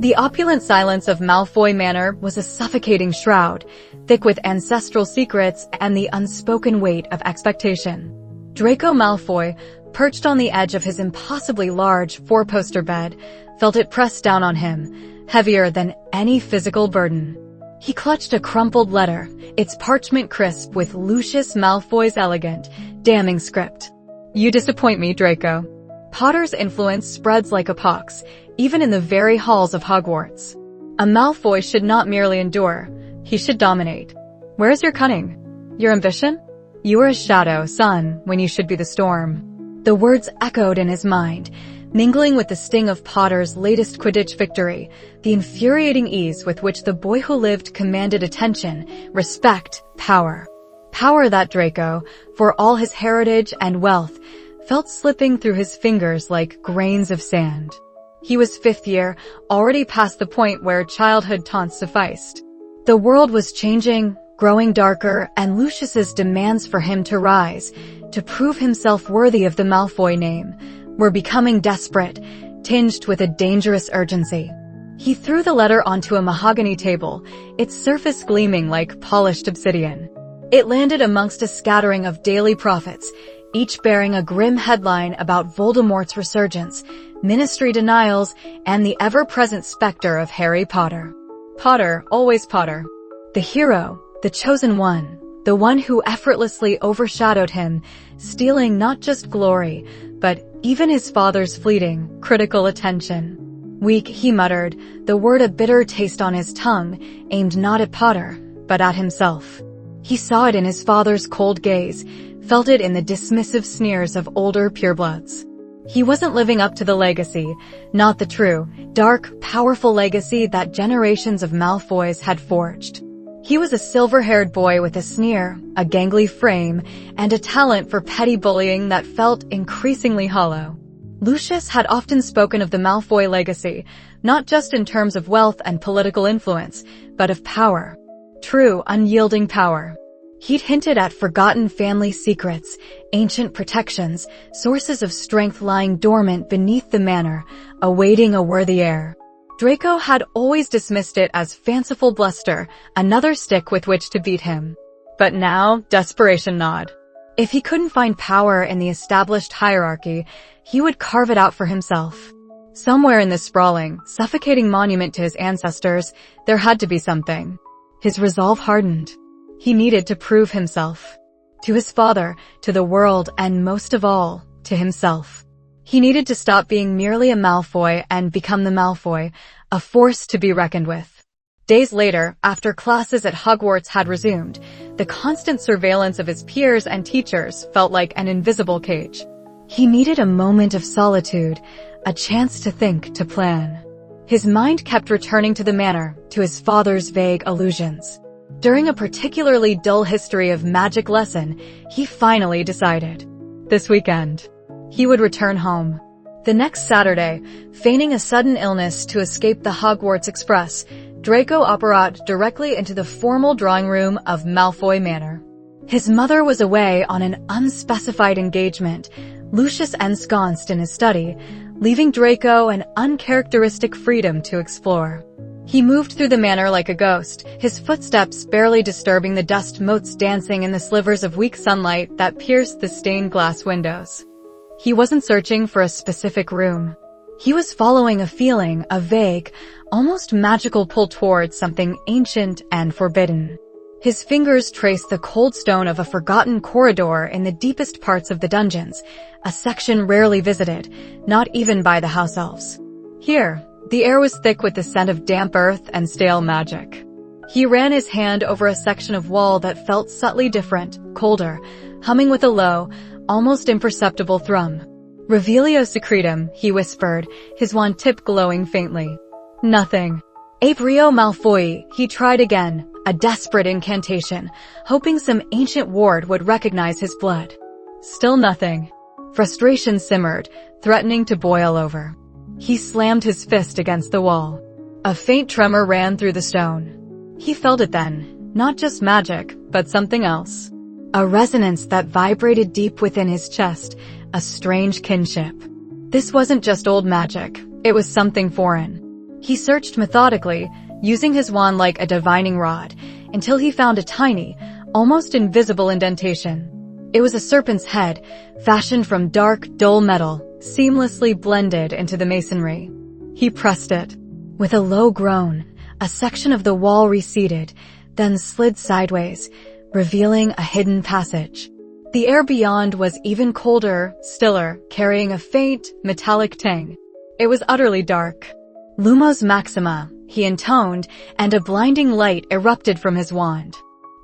The opulent silence of Malfoy Manor was a suffocating shroud, thick with ancestral secrets and the unspoken weight of expectation. Draco Malfoy, perched on the edge of his impossibly large four-poster bed, felt it press down on him, heavier than any physical burden. He clutched a crumpled letter, its parchment crisp with Lucius Malfoy's elegant, damning script. "You disappoint me, Draco." Potter's influence spreads like a pox, even in the very halls of Hogwarts. A Malfoy should not merely endure, he should dominate. Where is your cunning? Your ambition? You are a shadow, son, when you should be the storm. The words echoed in his mind, mingling with the sting of Potter's latest Quidditch victory, the infuriating ease with which the boy who lived commanded attention, respect, power. Power that Draco, for all his heritage and wealth, felt slipping through his fingers like grains of sand. He was fifth year, already past the point where childhood taunts sufficed. The world was changing, growing darker, and Lucius's demands for him to rise, to prove himself worthy of the Malfoy name, were becoming desperate, tinged with a dangerous urgency. He threw the letter onto a mahogany table, its surface gleaming like polished obsidian. It landed amongst a scattering of daily prophets, each bearing a grim headline about Voldemort's resurgence, ministry denials, and the ever-present specter of Harry Potter. Potter, always Potter. The hero, the chosen one, the one who effortlessly overshadowed him, stealing not just glory, but even his father's fleeting, critical attention. Weak, he muttered, the word a bitter taste on his tongue, aimed not at Potter, but at himself. He saw it in his father's cold gaze, felt it in the dismissive sneers of older purebloods. He wasn't living up to the legacy, not the true, dark, powerful legacy that generations of Malfoys had forged. He was a silver-haired boy with a sneer, a gangly frame, and a talent for petty bullying that felt increasingly hollow. Lucius had often spoken of the Malfoy legacy, not just in terms of wealth and political influence, but of power. True, unyielding power. He'd hinted at forgotten family secrets, ancient protections, sources of strength lying dormant beneath the manor, awaiting a worthy heir. Draco had always dismissed it as fanciful bluster, another stick with which to beat him. But now, desperation gnawed. If he couldn't find power in the established hierarchy, he would carve it out for himself. Somewhere in this sprawling, suffocating monument to his ancestors, there had to be something. His resolve hardened. He needed to prove himself. To his father, to the world, and most of all, to himself. He needed to stop being merely a Malfoy and become the Malfoy, a force to be reckoned with. Days later, after classes at Hogwarts had resumed, the constant surveillance of his peers and teachers felt like an invisible cage. He needed a moment of solitude, a chance to think, to plan. His mind kept returning to the manor, to his father's vague allusions. During a particularly dull history of magic lesson, he finally decided. This weekend, he would return home. The next Saturday, feigning a sudden illness to escape the Hogwarts Express, Draco operated directly into the formal drawing room of Malfoy Manor. His mother was away on an unspecified engagement, Lucius ensconced in his study, leaving Draco an uncharacteristic freedom to explore. He moved through the manor like a ghost, his footsteps barely disturbing the dust motes dancing in the slivers of weak sunlight that pierced the stained glass windows. He wasn't searching for a specific room. He was following a feeling, a vague, almost magical pull towards something ancient and forbidden. His fingers traced the cold stone of a forgotten corridor in the deepest parts of the dungeons, a section rarely visited, not even by the house elves. Here, the air was thick with the scent of damp earth and stale magic. He ran his hand over a section of wall that felt subtly different, colder, humming with a low, almost imperceptible thrum. "Revelio secretum," he whispered, his wand tip glowing faintly. Nothing. "Abrio Malfoy," he tried again, a desperate incantation, hoping some ancient ward would recognize his blood. Still nothing. Frustration simmered, threatening to boil over. He slammed his fist against the wall. A faint tremor ran through the stone. He felt it then, not just magic, but something else. A resonance that vibrated deep within his chest, a strange kinship. This wasn't just old magic, it was something foreign. He searched methodically, using his wand like a divining rod, until he found a tiny, almost invisible indentation. It was a serpent's head, fashioned from dark, dull metal, seamlessly blended into the masonry. He pressed it. With a low groan, a section of the wall receded, then slid sideways, revealing a hidden passage. The air beyond was even colder, stiller, carrying a faint, metallic tang. It was utterly dark. Lumos Maxima, he intoned, and a blinding light erupted from his wand.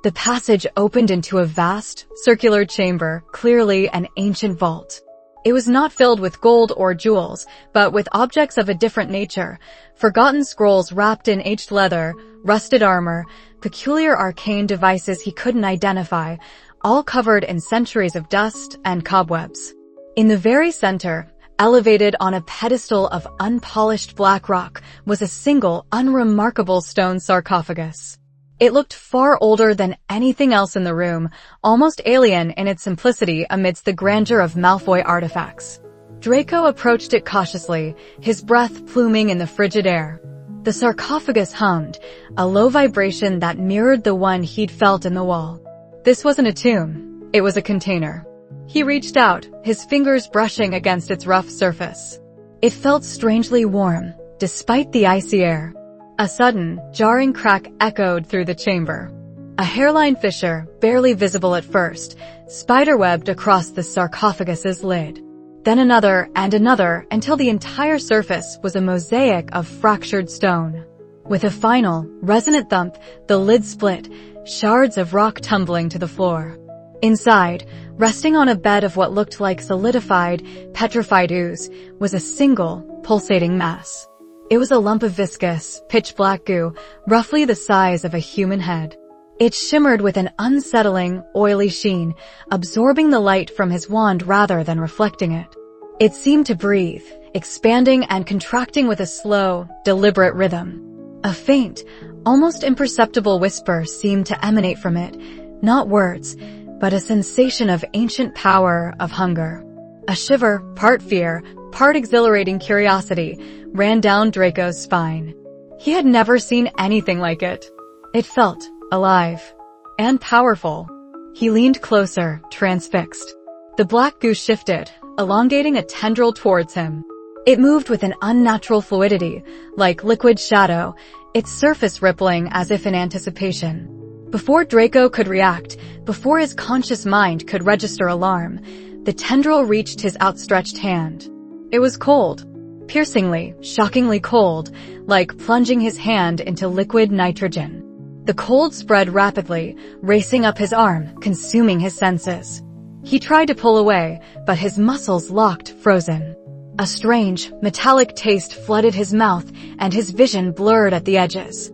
The passage opened into a vast, circular chamber, clearly an ancient vault. It was not filled with gold or jewels, but with objects of a different nature, forgotten scrolls wrapped in aged leather, rusted armor, peculiar arcane devices he couldn't identify, all covered in centuries of dust and cobwebs. In the very center, elevated on a pedestal of unpolished black rock, was a single, unremarkable stone sarcophagus. It looked far older than anything else in the room, almost alien in its simplicity amidst the grandeur of Malfoy artifacts. Draco approached it cautiously, his breath pluming in the frigid air. The sarcophagus hummed, a low vibration that mirrored the one he'd felt in the wall. This wasn't a tomb, it was a container. He reached out, his fingers brushing against its rough surface. It felt strangely warm, despite the icy air. A sudden, jarring crack echoed through the chamber. A hairline fissure, barely visible at first, spiderwebbed across the sarcophagus's lid. Then another and another until the entire surface was a mosaic of fractured stone. With a final, resonant thump, the lid split, shards of rock tumbling to the floor. Inside, resting on a bed of what looked like solidified, petrified ooze, was a single, pulsating mass. It was a lump of viscous, pitch-black goo, roughly the size of a human head. It shimmered with an unsettling, oily sheen, absorbing the light from his wand rather than reflecting it. It seemed to breathe, expanding and contracting with a slow, deliberate rhythm. A faint, almost imperceptible whisper seemed to emanate from it, not words, but a sensation of ancient power, of hunger. A shiver, part fear, part exhilarating curiosity, ran down Draco's spine. He had never seen anything like it. It felt alive and powerful. He leaned closer, transfixed. The black goo shifted, elongating a tendril towards him. It moved with an unnatural fluidity, like liquid shadow, its surface rippling as if in anticipation. Before Draco could react, before his conscious mind could register alarm, the tendril reached his outstretched hand. It was cold, piercingly, shockingly cold, like plunging his hand into liquid nitrogen. The cold spread rapidly, racing up his arm, consuming his senses. He tried to pull away, but his muscles locked, frozen. A strange, metallic taste flooded his mouth, and his vision blurred at the edges.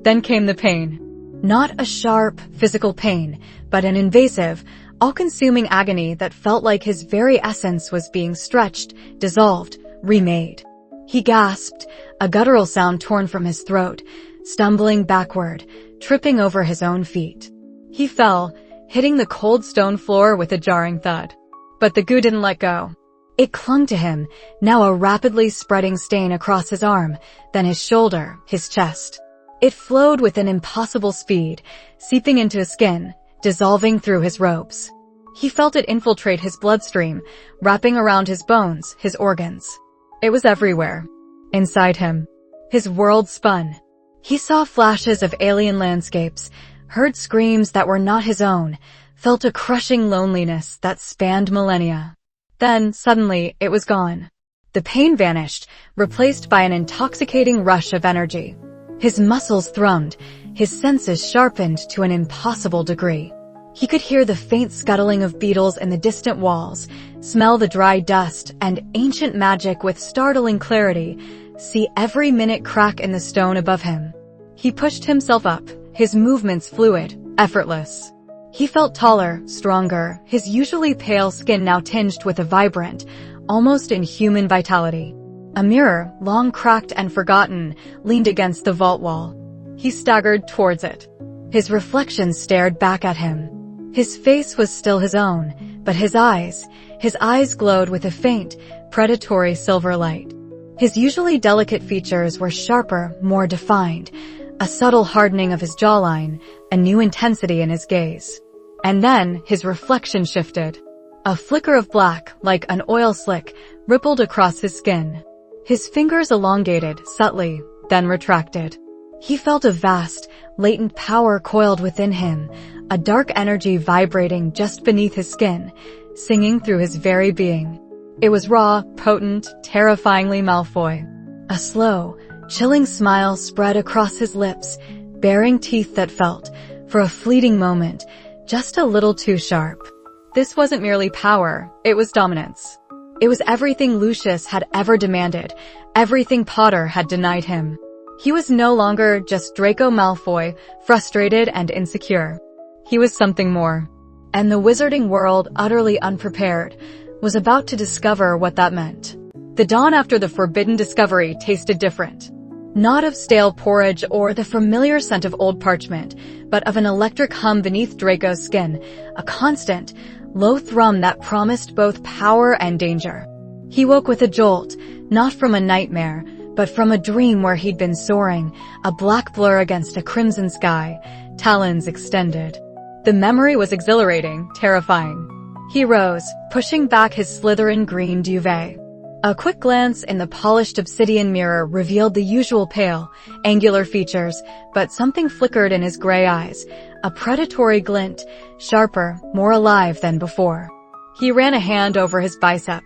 Then came the pain. Not a sharp, physical pain, but an invasive, all-consuming agony that felt like his very essence was being stretched, dissolved, remade. He gasped, a guttural sound torn from his throat, stumbling backward, tripping over his own feet. He fell, hitting the cold stone floor with a jarring thud. But the goo didn't let go. It clung to him, now a rapidly spreading stain across his arm, then his shoulder, his chest. It flowed with an impossible speed, seeping into his skin, dissolving through his robes. He felt it infiltrate his bloodstream, wrapping around his bones, his organs. It was everywhere. Inside him. His world spun. He saw flashes of alien landscapes, heard screams that were not his own, felt a crushing loneliness that spanned millennia. Then, suddenly, it was gone. The pain vanished, replaced by an intoxicating rush of energy. His muscles thrummed, his senses sharpened to an impossible degree. He could hear the faint scuttling of beetles in the distant walls, smell the dry dust and ancient magic with startling clarity, see every minute crack in the stone above him. He pushed himself up, his movements fluid, effortless. He felt taller, stronger, his usually pale skin now tinged with a vibrant, almost inhuman vitality. A mirror, long cracked and forgotten, leaned against the vault wall. He staggered towards it. His reflection stared back at him. His face was still his own, but his eyes glowed with a faint, predatory silver light. His usually delicate features were sharper, more defined, a subtle hardening of his jawline, a new intensity in his gaze. And then his reflection shifted. A flicker of black, like an oil slick, rippled across his skin. His fingers elongated, subtly, then retracted. He felt a vast, latent power coiled within him, a dark energy vibrating just beneath his skin, singing through his very being. It was raw, potent, terrifyingly Malfoy. A slow, chilling smile spread across his lips, baring teeth that felt, for a fleeting moment, just a little too sharp. This wasn't merely power, it was dominance. It was everything Lucius had ever demanded, everything Potter had denied him. He was no longer just Draco Malfoy, frustrated and insecure. He was something more. And the wizarding world, utterly unprepared, was about to discover what that meant. The dawn after the forbidden discovery tasted different. Not of stale porridge or the familiar scent of old parchment, but of an electric hum beneath Draco's skin, a constant, low thrum that promised both power and danger. He woke with a jolt, not from a nightmare, but from a dream where he'd been soaring, a black blur against a crimson sky, talons extended. The memory was exhilarating, terrifying. He rose, pushing back his Slytherin green duvet. A quick glance in the polished obsidian mirror revealed the usual pale, angular features, but something flickered in his gray eyes, a predatory glint, sharper, more alive than before. He ran a hand over his bicep.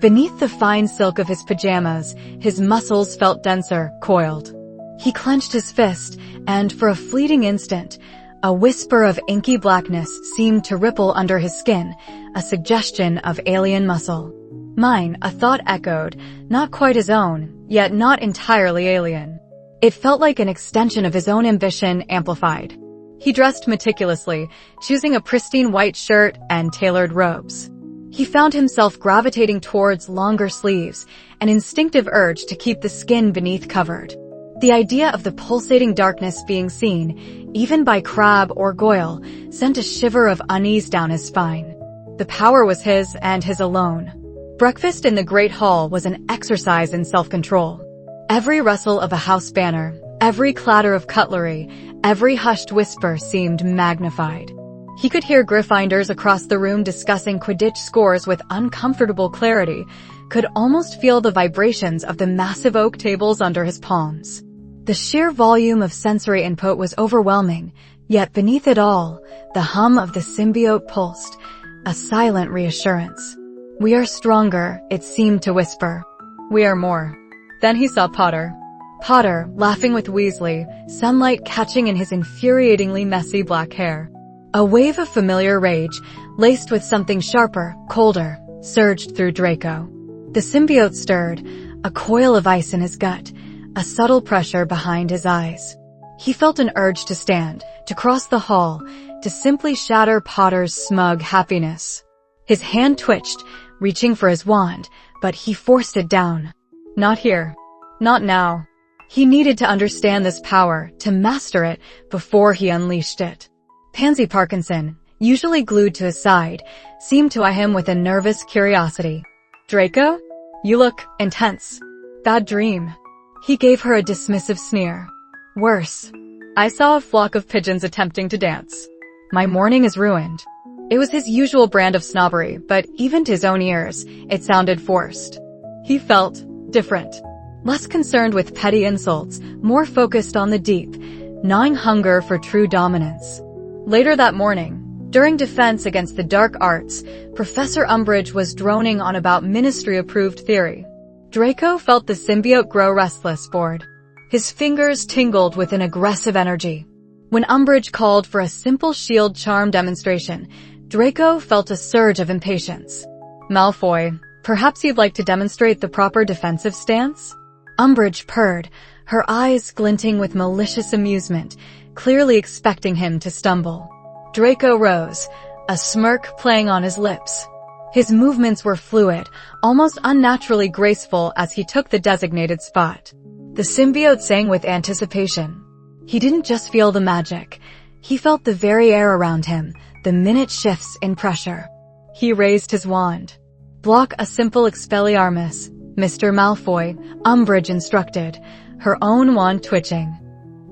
Beneath the fine silk of his pajamas, his muscles felt denser, coiled. He clenched his fist, and for a fleeting instant, a whisper of inky blackness seemed to ripple under his skin, a suggestion of alien muscle. Mine, a thought echoed, not quite his own, yet not entirely alien. It felt like an extension of his own ambition amplified. He dressed meticulously, choosing a pristine white shirt and tailored robes. He found himself gravitating towards longer sleeves, an instinctive urge to keep the skin beneath covered. The idea of the pulsating darkness being seen, even by Crabbe or Goyle, sent a shiver of unease down his spine. The power was his and his alone. Breakfast in the Great Hall was an exercise in self-control. Every rustle of a house banner, every clatter of cutlery, every hushed whisper seemed magnified. He could hear Gryffindors across the room discussing Quidditch scores with uncomfortable clarity, could almost feel the vibrations of the massive oak tables under his palms. The sheer volume of sensory input was overwhelming, yet beneath it all, the hum of the symbiote pulsed, a silent reassurance. "We are stronger," it seemed to whisper. "We are more." Then he saw Potter. Potter, laughing with Weasley, sunlight catching in his infuriatingly messy black hair. A wave of familiar rage, laced with something sharper, colder, surged through Draco. The symbiote stirred, a coil of ice in his gut, a subtle pressure behind his eyes. He felt an urge to stand, to cross the hall, to simply shatter Potter's smug happiness. His hand twitched, reaching for his wand, but he forced it down. Not here. Not now. He needed to understand this power, to master it, before he unleashed it. Pansy Parkinson, usually glued to his side, seemed to eye him with a nervous curiosity. "Draco? You look intense. Bad dream." He gave her a dismissive sneer. "Worse. I saw a flock of pigeons attempting to dance. My morning is ruined." It was his usual brand of snobbery, but even to his own ears, it sounded forced. He felt different. Less concerned with petty insults, more focused on the deep, gnawing hunger for true dominance. Later that morning, during defense against the dark arts, Professor Umbridge was droning on about ministry-approved theory. Draco felt the symbiote grow restless, bored. His fingers tingled with an aggressive energy. When Umbridge called for a simple shield charm demonstration, Draco felt a surge of impatience. "Malfoy, perhaps you'd like to demonstrate the proper defensive stance?" Umbridge purred, her eyes glinting with malicious amusement, clearly expecting him to stumble. Draco rose, a smirk playing on his lips. His movements were fluid, almost unnaturally graceful as he took the designated spot. The symbiote sang with anticipation. He didn't just feel the magic. He felt the very air around him, the minute shifts in pressure. He raised his wand. "Block a simple Expelliarmus," Mr. Malfoy, Umbridge instructed, her own wand twitching.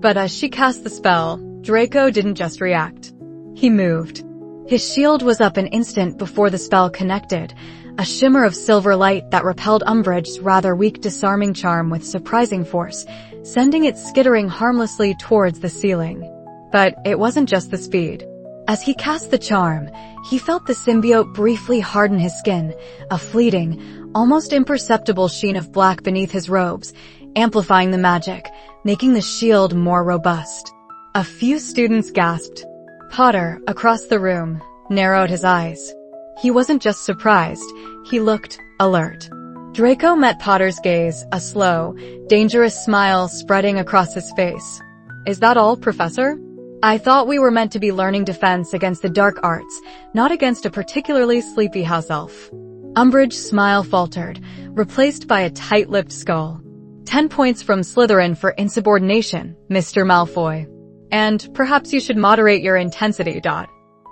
But as she cast the spell, Draco didn't just react. He moved. His shield was up an instant before the spell connected, a shimmer of silver light that repelled Umbridge's rather weak disarming charm with surprising force, sending it skittering harmlessly towards the ceiling. But it wasn't just the speed. As he cast the charm, he felt the symbiote briefly harden his skin, a fleeting, almost imperceptible sheen of black beneath his robes, amplifying the magic, making the shield more robust. A few students gasped. Potter, across the room, narrowed his eyes. He wasn't just surprised, he looked alert. Draco met Potter's gaze, a slow, dangerous smile spreading across his face. "Is that all, Professor? I thought we were meant to be learning defense against the dark arts, not against a particularly sleepy house elf." Umbridge's smile faltered, replaced by a tight-lipped skull. 10 points from Slytherin for insubordination, Mr. Malfoy. And perhaps you should moderate your intensity,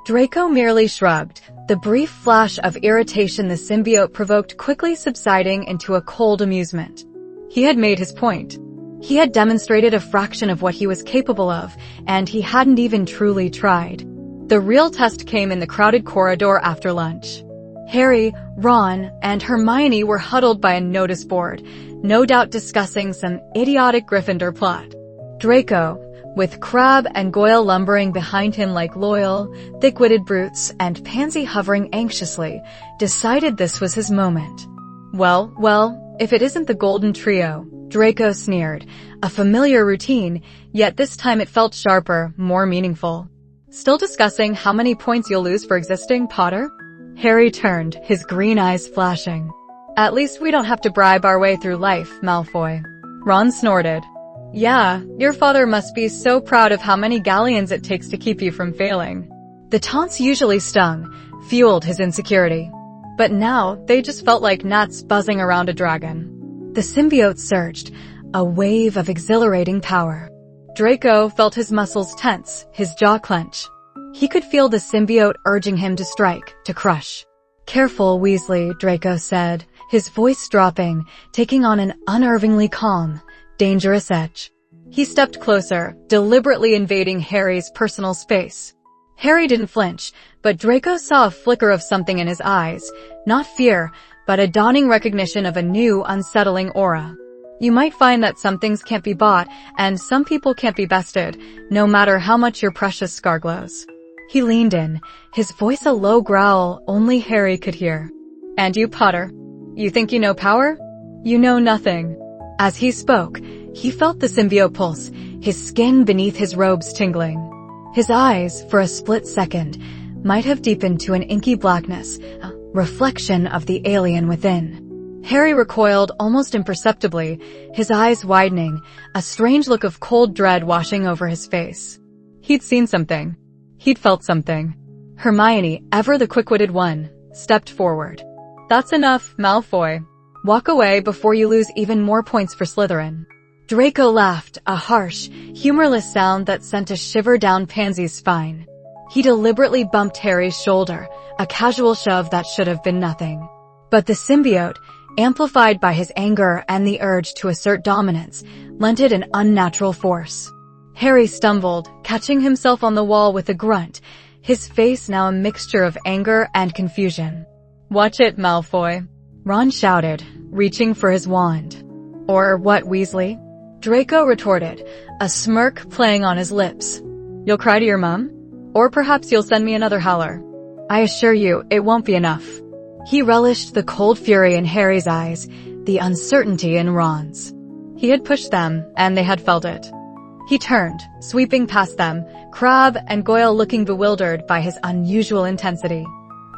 Draco merely shrugged, the brief flash of irritation the symbiote provoked quickly subsiding into a cold amusement. He had made his point. He had demonstrated a fraction of what he was capable of, and he hadn't even truly tried. The real test came in the crowded corridor after lunch. Harry, Ron, and Hermione were huddled by a notice board, no doubt discussing some idiotic Gryffindor plot. Draco, with Crabbe and Goyle lumbering behind him like loyal, thick-witted brutes and Pansy hovering anxiously, decided this was his moment. Well, if it isn't the Golden Trio, Draco sneered, a familiar routine, yet this time it felt sharper, more meaningful. "Still discussing how many points you'll lose for existing, Potter?" Harry turned, his green eyes flashing. "At least we don't have to bribe our way through life, Malfoy." Ron snorted. "Yeah, your father must be so proud of how many galleons it takes to keep you from failing." The taunts usually stung, fueled his insecurity. But now, they just felt like gnats buzzing around a dragon. The symbiote surged, a wave of exhilarating power. Draco felt his muscles tense, his jaw clench. He could feel the symbiote urging him to strike, to crush. "Careful, Weasley," Draco said, his voice dropping, taking on an unnervingly calm, dangerous edge. He stepped closer, deliberately invading Harry's personal space. Harry didn't flinch, but Draco saw a flicker of something in his eyes, not fear, but a dawning recognition of a new, unsettling aura. You might find that some things can't be bought, and some people can't be bested, no matter how much your precious scar glows. He leaned in, his voice a low growl only Harry could hear. "And you, Potter? You think you know power? You know nothing." As he spoke, he felt the symbiote pulse, his skin beneath his robes tingling. His eyes, for a split second, might have deepened to an inky blackness, a reflection of the alien within. Harry recoiled almost imperceptibly, his eyes widening, a strange look of cold dread washing over his face. He'd seen something. He'd felt something. Hermione, ever the quick-witted one, stepped forward. "That's enough, Malfoy. Walk away before you lose even more points for Slytherin." Draco laughed, a harsh, humorless sound that sent a shiver down Pansy's spine. He deliberately bumped Harry's shoulder, a casual shove that should have been nothing. But the symbiote, amplified by his anger and the urge to assert dominance, lent it an unnatural force. Harry stumbled, catching himself on the wall with a grunt, his face now a mixture of anger and confusion. "Watch it, Malfoy," Ron shouted, reaching for his wand. "Or what, Weasley?" Draco retorted, a smirk playing on his lips. "You'll cry to your mum? Or perhaps you'll send me another howler. I assure you, it won't be enough." He relished the cold fury in Harry's eyes, the uncertainty in Ron's. He had pushed them, and they had felt it. He turned, sweeping past them, Crabbe and Goyle looking bewildered by his unusual intensity.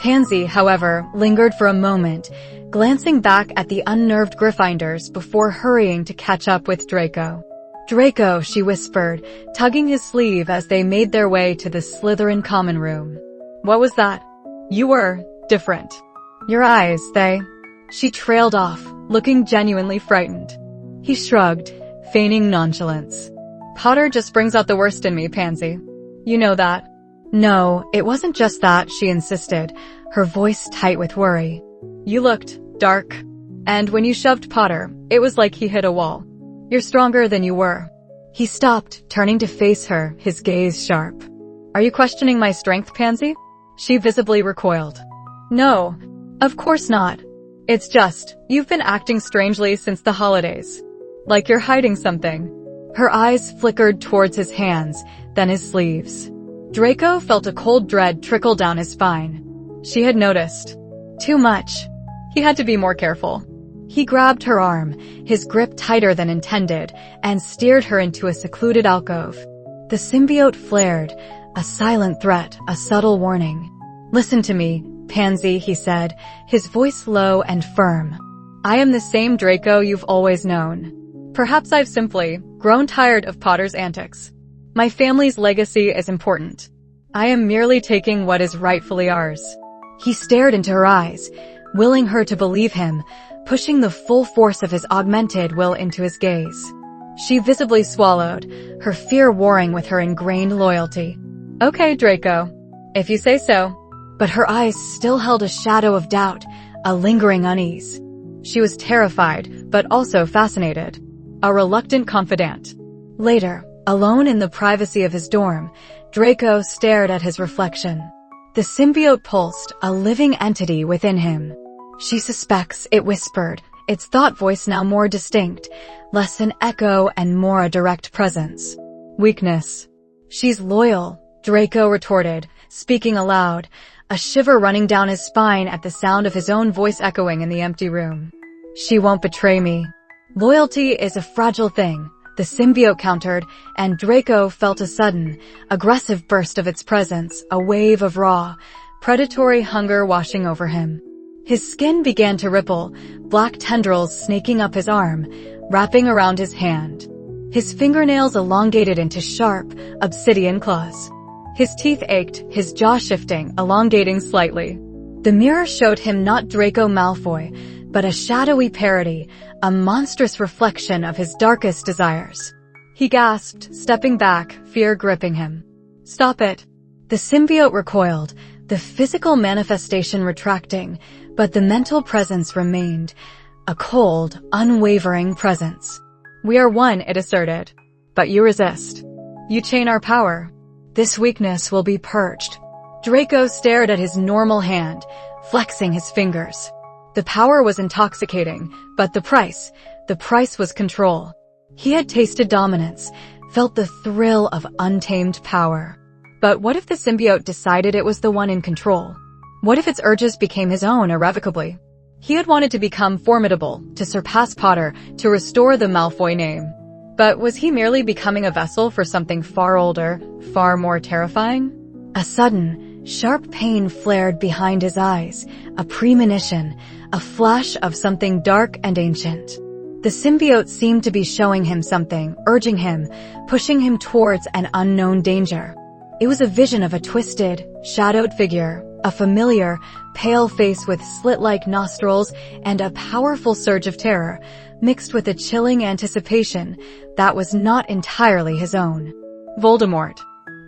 Pansy, however, lingered for a moment, glancing back at the unnerved Gryffindors before hurrying to catch up with Draco. "Draco," she whispered, tugging his sleeve as they made their way to the Slytherin common room. "What was that? You were different. Your eyes, they..." She trailed off, looking genuinely frightened. He shrugged, feigning nonchalance. "Potter just brings out the worst in me, Pansy. You know that." "No, it wasn't just that," she insisted, her voice tight with worry. "You looked dark. And when you shoved Potter, it was like he hit a wall. You're stronger than you were. He stopped, turning to face her, his gaze sharp. Are you questioning my strength, Pansy? She visibly recoiled. No, of course not. It's just, you've been acting strangely since the holidays. Like you're hiding something. Her eyes flickered towards his hands, then his sleeves. Draco felt a cold dread trickle down his spine. She had noticed. Too much. He had to be more careful. He grabbed her arm, his grip tighter than intended, and steered her into a secluded alcove. The symbiote flared, a silent threat, a subtle warning. Listen to me, Pansy, he said, his voice low and firm. I am the same Draco you've always known. Perhaps I've simply grown tired of Potter's antics. My family's legacy is important. I am merely taking what is rightfully ours. He stared into her eyes, willing her to believe him, pushing the full force of his augmented will into his gaze. She visibly swallowed, her fear warring with her ingrained loyalty. Okay, Draco, if you say so. But her eyes still held a shadow of doubt, a lingering unease. She was terrified, but also fascinated. A reluctant confidant. Later, alone in the privacy of his dorm, Draco stared at his reflection. The symbiote pulsed, a living entity within him. She suspects, it whispered, its thought voice now more distinct, less an echo and more a direct presence. Weakness. She's loyal, Draco retorted, speaking aloud, a shiver running down his spine at the sound of his own voice echoing in the empty room. She won't betray me. Loyalty is a fragile thing, the symbiote countered, and Draco felt a sudden, aggressive burst of its presence, a wave of raw, predatory hunger washing over him. His skin began to ripple, black tendrils snaking up his arm, wrapping around his hand. His fingernails elongated into sharp, obsidian claws. His teeth ached, his jaw shifting, elongating slightly. The mirror showed him not Draco Malfoy, but a shadowy parody, a monstrous reflection of his darkest desires. He gasped, stepping back, fear gripping him. Stop it. The symbiote recoiled, the physical manifestation retracting, but the mental presence remained, a cold, unwavering presence. We are one, it asserted. But you resist. You chain our power. This weakness will be purged. Draco stared at his normal hand, flexing his fingers. The power was intoxicating, but the price was control. He had tasted dominance, felt the thrill of untamed power. But what if the symbiote decided it was the one in control? What if its urges became his own irrevocably? He had wanted to become formidable, to surpass Potter, to restore the Malfoy name. But was he merely becoming a vessel for something far older, far more terrifying? A sudden, sharp pain flared behind his eyes, a premonition, a flash of something dark and ancient. The symbiote seemed to be showing him something, urging him, pushing him towards an unknown danger. It was a vision of a twisted, shadowed figure, a familiar, pale face with slit-like nostrils and a powerful surge of terror, mixed with a chilling anticipation that was not entirely his own. Voldemort.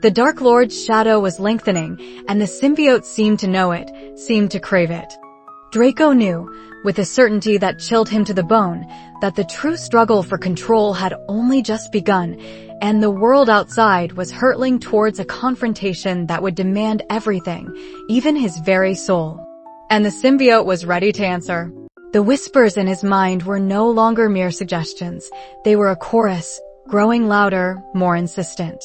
The Dark Lord's shadow was lengthening, and the symbiote seemed to know it, seemed to crave it. Draco knew, with a certainty that chilled him to the bone, that the true struggle for control had only just begun, and the world outside was hurtling towards a confrontation that would demand everything, even his very soul. And the symbiote was ready to answer. The whispers in his mind were no longer mere suggestions. They were a chorus, growing louder, more insistent.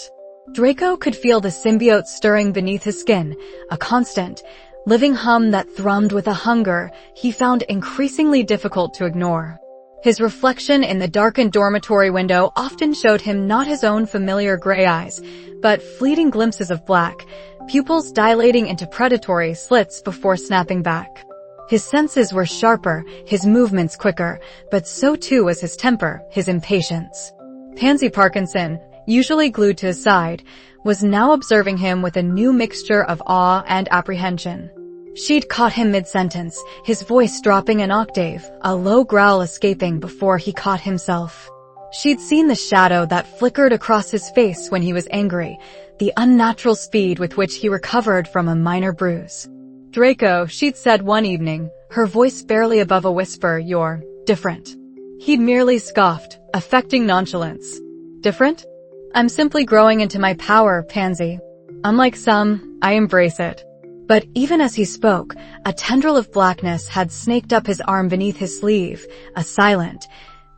Draco could feel the symbiote stirring beneath his skin, a constant, living hum that thrummed with a hunger he found increasingly difficult to ignore. His reflection in the darkened dormitory window often showed him not his own familiar gray eyes, but fleeting glimpses of black, pupils dilating into predatory slits before snapping back. His senses were sharper, his movements quicker, but so too was his temper, his impatience. Pansy Parkinson, usually glued to his side, was now observing him with a new mixture of awe and apprehension. She'd caught him mid-sentence, his voice dropping an octave, a low growl escaping before he caught himself. She'd seen the shadow that flickered across his face when he was angry, the unnatural speed with which he recovered from a minor bruise. Draco, she'd said one evening, her voice barely above a whisper, "You're different." He'd merely scoffed, affecting nonchalance. "Different? I'm simply growing into my power, Pansy. Unlike some, I embrace it." But even as he spoke, a tendril of blackness had snaked up his arm beneath his sleeve, a silent,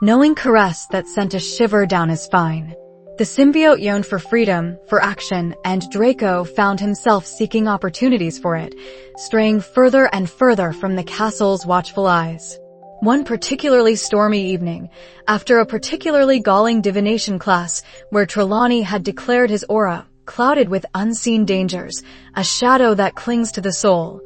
knowing caress that sent a shiver down his spine. The symbiote yearned for freedom, for action, and Draco found himself seeking opportunities for it, straying further and further from the castle's watchful eyes. One particularly stormy evening, after a particularly galling divination class where Trelawney had declared his aura clouded with unseen dangers, a shadow that clings to the soul,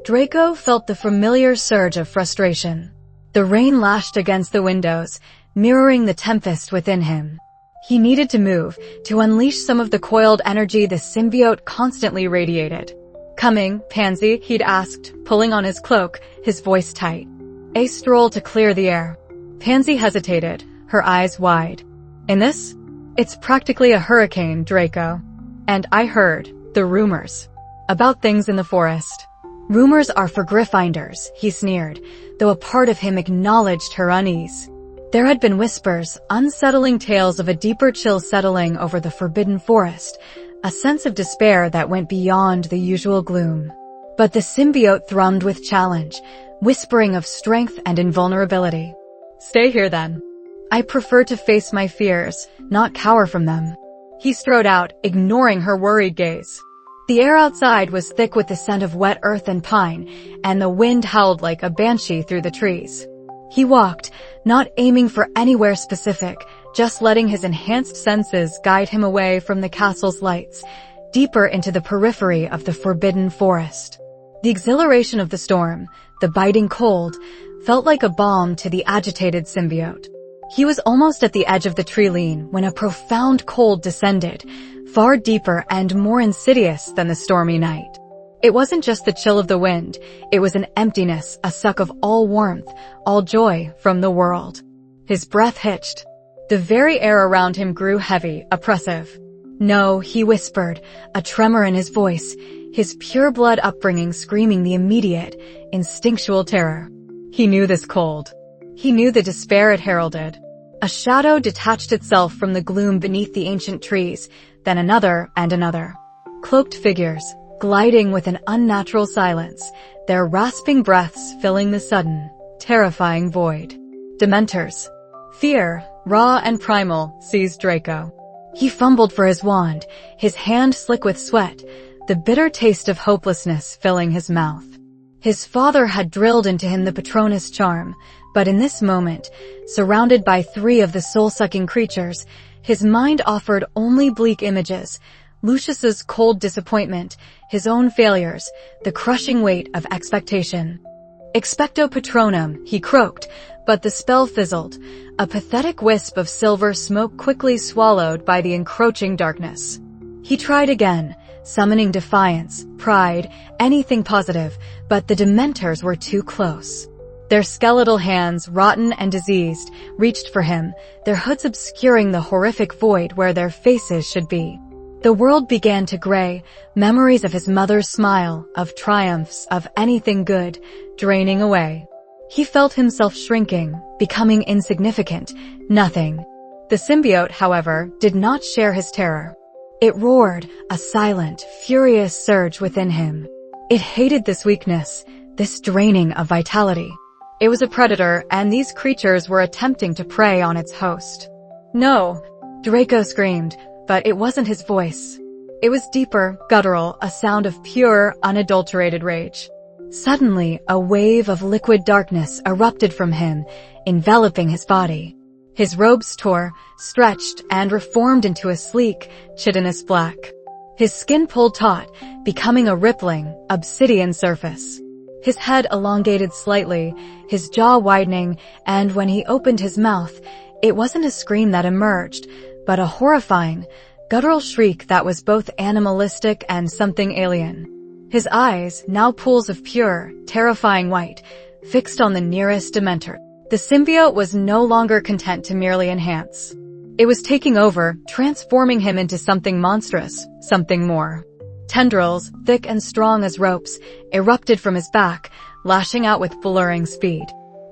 Draco felt the familiar surge of frustration. The rain lashed against the windows, mirroring the tempest within him. He needed to move, to unleash some of the coiled energy the symbiote constantly radiated. "Coming, Pansy?" he'd asked, pulling on his cloak, his voice tight. "A stroll to clear the air." Pansy hesitated, her eyes wide. "In this? It's practically a hurricane, Draco. And I heard the rumors about things in the forest." "Rumors are for griffinders," he sneered, though a part of him acknowledged her unease. There had been whispers, unsettling tales of a deeper chill settling over the forbidden forest, a sense of despair that went beyond the usual gloom. But the symbiote thrummed with challenge, whispering of strength and invulnerability. "Stay here then. I prefer to face my fears, not cower from them." He strode out, ignoring her worried gaze. The air outside was thick with the scent of wet earth and pine, and the wind howled like a banshee through the trees. He walked, not aiming for anywhere specific, just letting his enhanced senses guide him away from the castle's lights, deeper into the periphery of the forbidden forest. The exhilaration of the storm, the biting cold, felt like a balm to the agitated symbiote. He was almost at the edge of the tree lean when a profound cold descended, far deeper and more insidious than the stormy night. It wasn't just the chill of the wind, it was an emptiness, a suck of all warmth, all joy from the world. His breath hitched. The very air around him grew heavy, oppressive. "No," he whispered, a tremor in his voice, his pure blood upbringing screaming the immediate, instinctual terror. He knew this cold. He knew the despair it heralded. A shadow detached itself from the gloom beneath the ancient trees, then another and another. Cloaked figures, gliding with an unnatural silence, their rasping breaths filling the sudden, terrifying void. Dementors. Fear, raw and primal, seized Draco. He fumbled for his wand, his hand slick with sweat, the bitter taste of hopelessness filling his mouth. His father had drilled into him the Patronus charm, but in this moment, surrounded by 3 of the soul-sucking creatures, his mind offered only bleak images, Lucius's cold disappointment, his own failures, the crushing weight of expectation. "Expecto Patronum," he croaked, but the spell fizzled, a pathetic wisp of silver smoke quickly swallowed by the encroaching darkness. He tried again, summoning defiance, pride, anything positive, but the Dementors were too close. Their skeletal hands, rotten and diseased, reached for him, their hoods obscuring the horrific void where their faces should be. The world began to gray, memories of his mother's smile, of triumphs, of anything good, draining away. He felt himself shrinking, becoming insignificant, nothing. The symbiote, however, did not share his terror. It roared, a silent, furious surge within him. It hated this weakness, this draining of vitality. It was a predator, and these creatures were attempting to prey on its host. "No!" Draco screamed, but it wasn't his voice. It was deeper, guttural, a sound of pure, unadulterated rage. Suddenly, a wave of liquid darkness erupted from him, enveloping his body. His robes tore, stretched, and reformed into a sleek, chitinous black. His skin pulled taut, becoming a rippling, obsidian surface. His head elongated slightly, his jaw widening, and when he opened his mouth, it wasn't a scream that emerged, but a horrifying, guttural shriek that was both animalistic and something alien. His eyes, now pools of pure, terrifying white, fixed on the nearest Dementor. The symbiote was no longer content to merely enhance. It was taking over, transforming him into something monstrous, something more. Tendrils, thick and strong as ropes, erupted from his back, lashing out with blurring speed.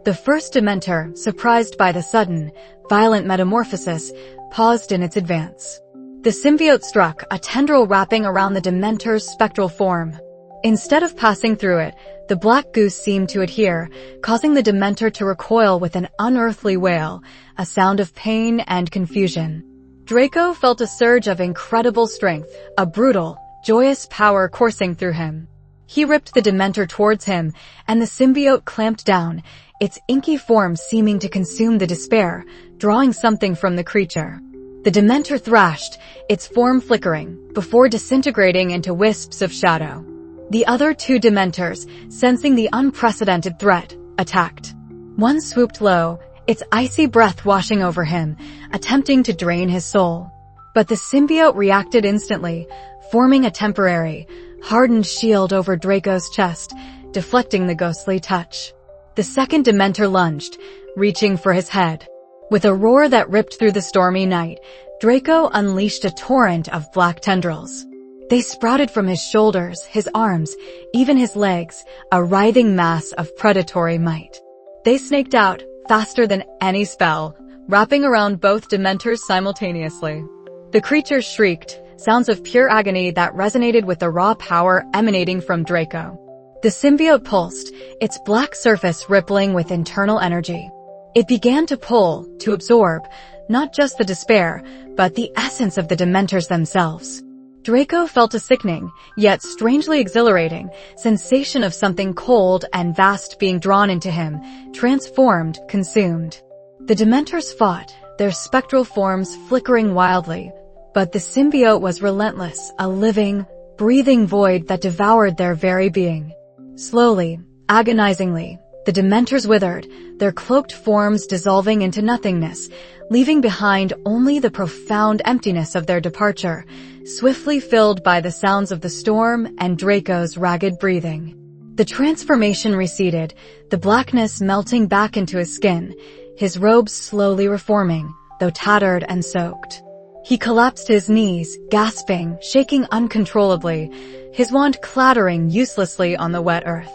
The first Dementor, surprised by the sudden, violent metamorphosis, paused in its advance. The symbiote struck, a tendril wrapping around the Dementor's spectral form. Instead of passing through it, the black goose seemed to adhere, causing the Dementor to recoil with an unearthly wail, a sound of pain and confusion. Draco felt a surge of incredible strength, a brutal, joyous power coursing through him. He ripped the Dementor towards him, and the symbiote clamped down, its inky form seeming to consume the despair, drawing something from the creature. The Dementor thrashed, its form flickering, before disintegrating into wisps of shadow. The other two Dementors, sensing the unprecedented threat, attacked. One swooped low, its icy breath washing over him, attempting to drain his soul. But the symbiote reacted instantly, forming a temporary, hardened shield over Draco's chest, deflecting the ghostly touch. The second Dementor lunged, reaching for his head. With a roar that ripped through the stormy night, Draco unleashed a torrent of black tendrils. They sprouted from his shoulders, his arms, even his legs, a writhing mass of predatory might. They snaked out, faster than any spell, wrapping around both Dementors simultaneously. The creatures shrieked, sounds of pure agony that resonated with the raw power emanating from Draco. The symbiote pulsed, its black surface rippling with internal energy. It began to pull, to absorb, not just the despair, but the essence of the Dementors themselves. Draco felt a sickening, yet strangely exhilarating, sensation of something cold and vast being drawn into him, transformed, consumed. The Dementors fought, their spectral forms flickering wildly, but the symbiote was relentless, a living, breathing void that devoured their very being. Slowly, agonizingly, the Dementors withered, their cloaked forms dissolving into nothingness, leaving behind only the profound emptiness of their departure, swiftly filled by the sounds of the storm and Draco's ragged breathing. The transformation receded, the blackness melting back into his skin, his robes slowly reforming, though tattered and soaked. He collapsed to his knees, gasping, shaking uncontrollably, his wand clattering uselessly on the wet earth.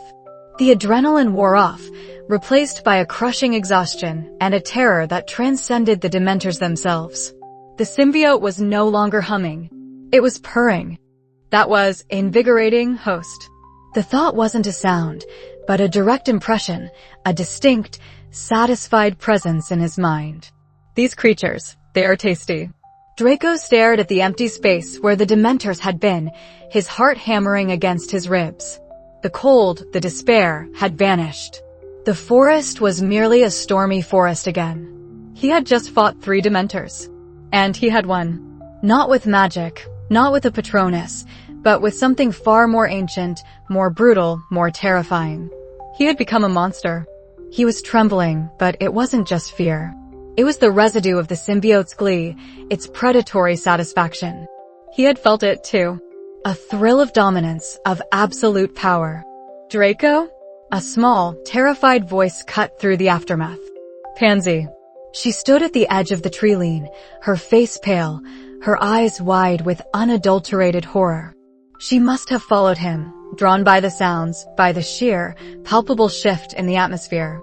The adrenaline wore off, replaced by a crushing exhaustion and a terror that transcended the Dementors themselves. The symbiote was no longer humming. It was purring. That was invigorating host. The thought wasn't a sound, but a direct impression, a distinct, satisfied presence in his mind. These creatures, they are tasty. Draco stared at the empty space where the Dementors had been, his heart hammering against his ribs. The cold, the despair, had vanished. The forest was merely a stormy forest again. He had just fought 3 Dementors. And he had won. Not with magic, not with a Patronus, but with something far more ancient, more brutal, more terrifying. He had become a monster. He was trembling, but it wasn't just fear. It was the residue of the symbiote's glee, its predatory satisfaction. He had felt it too. A thrill of dominance, of absolute power. Draco? A small, terrified voice cut through the aftermath. Pansy. She stood at the edge of the tree lean, her face pale, her eyes wide with unadulterated horror. She must have followed him, drawn by the sounds, by the sheer, palpable shift in the atmosphere.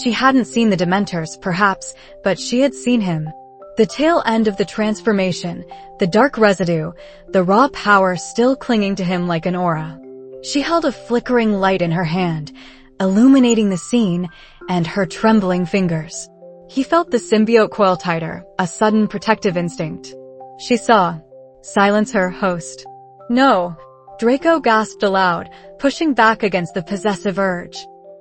She hadn't seen the Dementors, perhaps, but she had seen him. The tail end of the transformation, the dark residue, the raw power still clinging to him like an aura. She held a flickering light in her hand, illuminating the scene and her trembling fingers. He felt the symbiote coil tighter, a sudden protective instinct. She saw. Silence her, host. No. Draco gasped aloud, pushing back against the possessive urge.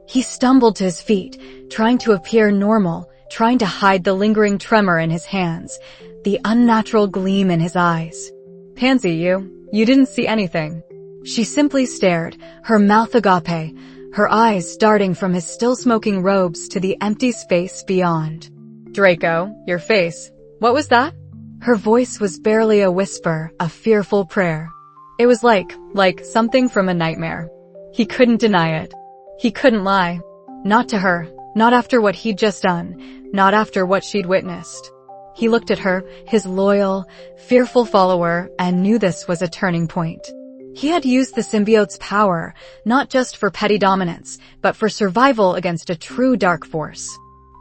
He stumbled to his feet, trying to appear normal, trying to hide the lingering tremor in his hands, the unnatural gleam in his eyes. Pansy, you didn't see anything. She simply stared, her mouth agape, her eyes darting from his still-smoking robes to the empty space beyond. Draco, your face. What was that? Her voice was barely a whisper, a fearful prayer. It was like something from a nightmare. He couldn't deny it. He couldn't lie. Not to her, not after what he'd just done, not after what she'd witnessed. He looked at her, his loyal, fearful follower, and knew this was a turning point. He had used the symbiote's power, not just for petty dominance, but for survival against a true dark force.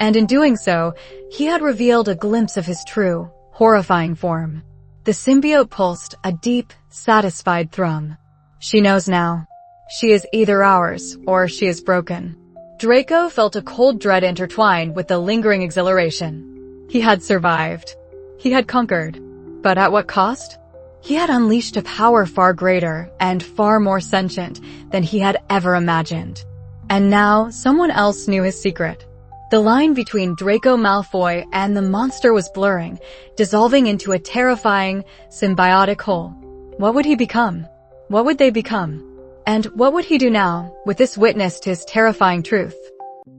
And in doing so, he had revealed a glimpse of his true, horrifying form. The symbiote pulsed a deep, satisfied thrum. She knows now. She is either ours, or she is broken. Draco felt a cold dread intertwined with the lingering exhilaration. He had survived. He had conquered. But at what cost? He had unleashed a power far greater and far more sentient than he had ever imagined. And now, someone else knew his secret. The line between Draco Malfoy and the monster was blurring, dissolving into a terrifying, symbiotic whole. What would he become? What would they become? And what would he do now, with this witness to his terrifying truth?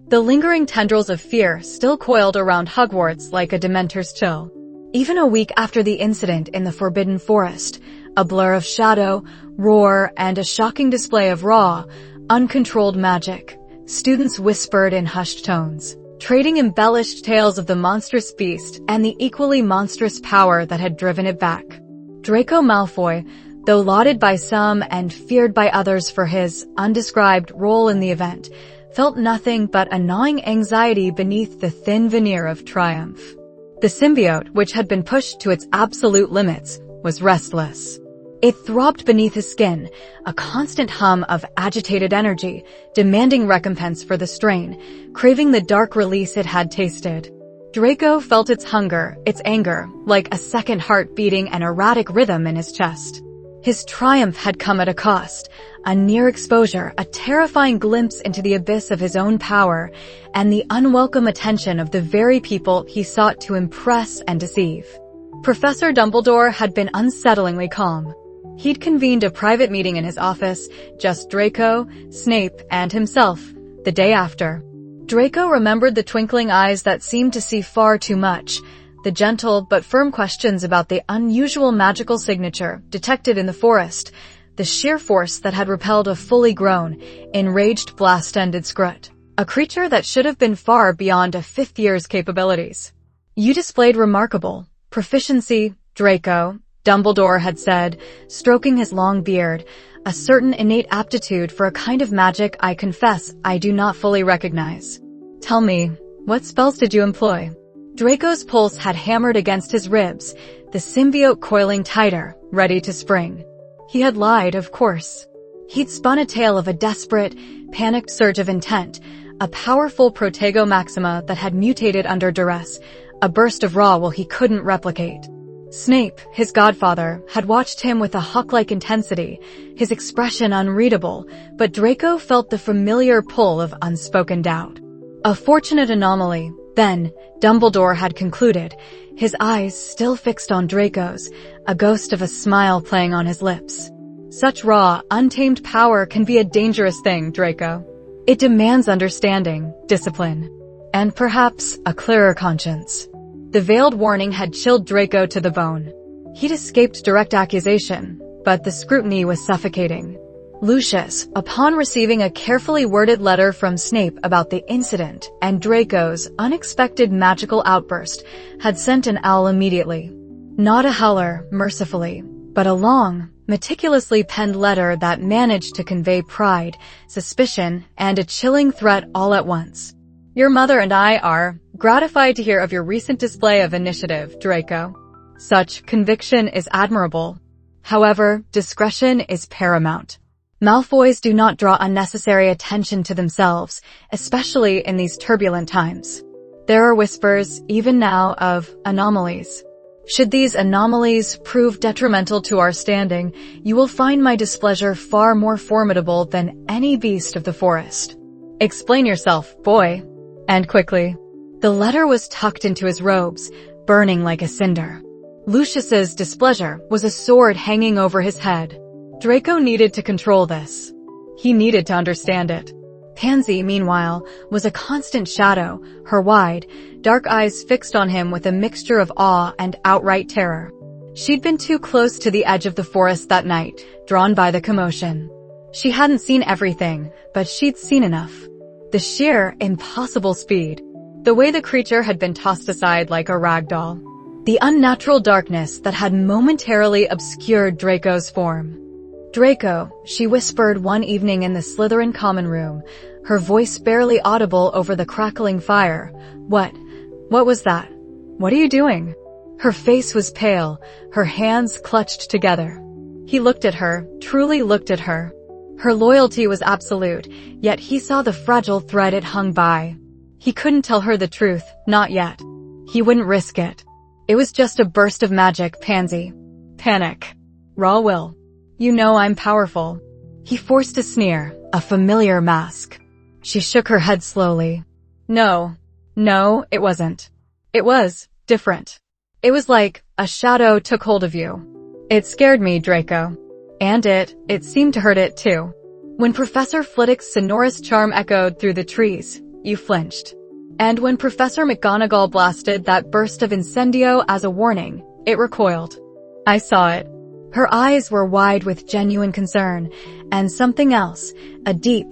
The lingering tendrils of fear still coiled around Hogwarts like a Dementor's chill. Even a week after the incident in the Forbidden Forest, a blur of shadow, roar, and a shocking display of raw, uncontrolled magic, students whispered in hushed tones, trading embellished tales of the monstrous beast and the equally monstrous power that had driven it back. Draco Malfoy, though lauded by some and feared by others for his undescribed role in the event, felt nothing but a gnawing anxiety beneath the thin veneer of triumph. The symbiote, which had been pushed to its absolute limits, was restless. It throbbed beneath his skin, a constant hum of agitated energy, demanding recompense for the strain, craving the dark release it had tasted. Draco felt its hunger, its anger, like a second heart beating an erratic rhythm in his chest. His triumph had come at a cost, a near exposure, a terrifying glimpse into the abyss of his own power, and the unwelcome attention of the very people he sought to impress and deceive. Professor Dumbledore had been unsettlingly calm. He'd convened a private meeting in his office, just Draco, Snape, and himself, the day after. Draco remembered the twinkling eyes that seemed to see far too much, the gentle but firm questions about the unusual magical signature detected in the forest, the sheer force that had repelled a fully grown, enraged blast-ended Scrut, a creature that should have been far beyond a fifth year's capabilities. You displayed remarkable proficiency, Draco, Dumbledore had said, stroking his long beard, a certain innate aptitude for a kind of magic I confess I do not fully recognize. Tell me, what spells did you employ? Draco's pulse had hammered against his ribs, the symbiote coiling tighter, ready to spring. He had lied, of course. He'd spun a tale of a desperate, panicked surge of intent, a powerful protego maxima that had mutated under duress, a burst of raw will he couldn't replicate. Snape, his godfather, had watched him with a hawk-like intensity, his expression unreadable, but Draco felt the familiar pull of unspoken doubt. A fortunate anomaly, then, Dumbledore had concluded, his eyes still fixed on Draco's, a ghost of a smile playing on his lips. Such raw, untamed power can be a dangerous thing, Draco. It demands understanding, discipline, and perhaps a clearer conscience. The veiled warning had chilled Draco to the bone. He'd escaped direct accusation, but the scrutiny was suffocating. Lucius, upon receiving a carefully worded letter from Snape about the incident and Draco's unexpected magical outburst, had sent an owl immediately. Not a howler, mercifully, but a long, meticulously penned letter that managed to convey pride, suspicion, and a chilling threat all at once. Your mother and I are gratified to hear of your recent display of initiative, Draco. Such conviction is admirable. However, discretion is paramount. Malfoys do not draw unnecessary attention to themselves, especially in these turbulent times. There are whispers, even now, of anomalies. Should these anomalies prove detrimental to our standing, you will find my displeasure far more formidable than any beast of the forest. Explain yourself, boy. And quickly. The letter was tucked into his robes, burning like a cinder. Lucius's displeasure was a sword hanging over his head. Draco needed to control this. He needed to understand it. Pansy, meanwhile, was a constant shadow, her wide, dark eyes fixed on him with a mixture of awe and outright terror. She'd been too close to the edge of the forest that night, drawn by the commotion. She hadn't seen everything, but she'd seen enough. The sheer, impossible speed. The way the creature had been tossed aside like a rag doll. The unnatural darkness that had momentarily obscured Draco's form. "Draco," she whispered one evening in the Slytherin common room, her voice barely audible over the crackling fire. What was that? What are you doing?" Her face was pale, her hands clutched together. He looked at her, truly looked at her. Her loyalty was absolute, yet he saw the fragile thread it hung by. He couldn't tell her the truth, not yet. He wouldn't risk it. It was just a burst of magic, Pansy. Panic. Raw will. "You know I'm powerful." He forced a sneer, a familiar mask. She shook her head slowly. No, it wasn't. It was different. It was like a shadow took hold of you. It scared me, Draco. And it seemed to hurt it too. When Professor Flitwick's sonorous charm echoed through the trees, you flinched. And when Professor McGonagall blasted that burst of incendio as a warning, it recoiled. I saw it. Her eyes were wide with genuine concern, and something else, a deep,